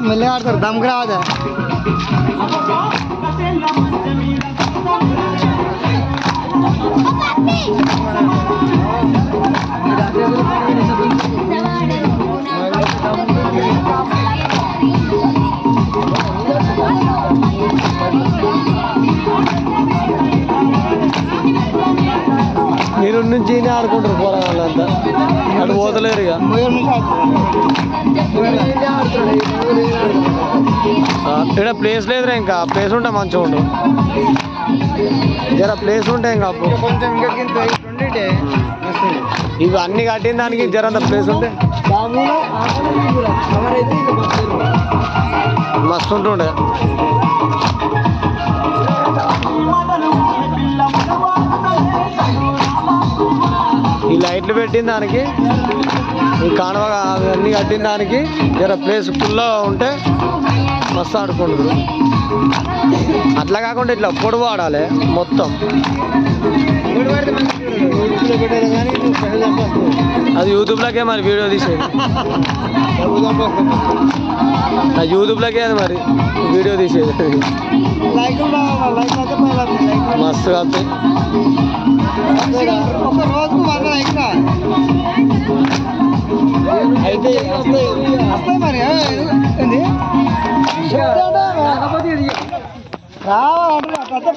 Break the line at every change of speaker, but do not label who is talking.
మెల్లగా ఆడతారు దమ్కి రాదా
మీరు నుంచి ఆడుకుంటారు పోరాళ్ళంతా అటు పోతలేరు ఇక ఇక్కడ ప్లేస్ లేదురా ఇంకా ప్లేస్ ఉంటే మంచిగా ఉండు జర ప్లేస్ ఉంటే ఇంకా
కొంచెం
ఇవి అన్ని కట్టిన దానికి జరంత ప్లేస్ ఉంటే మస్తు ఉంటుండే ఈ లైట్లు పెట్టిన దానికి ఈ కాణవ అవన్నీ కట్టిన దానికి జర ప్లేస్ ఫుల్లో ఉంటే మస్తు ఆడుకుంటారు అట్లా కాకుండా ఇట్లా పొడవు ఆడాలి మొత్తం అది యూట్యూబ్లోకే మరి వీడియో తీసేది యూట్యూబ్లోకే అది మరి వీడియో తీసేది మస్తు కాదు
ఒక రోజుకు 100 లైక్ అయితే వస్తాయి మరి ఏంది రావాలంటే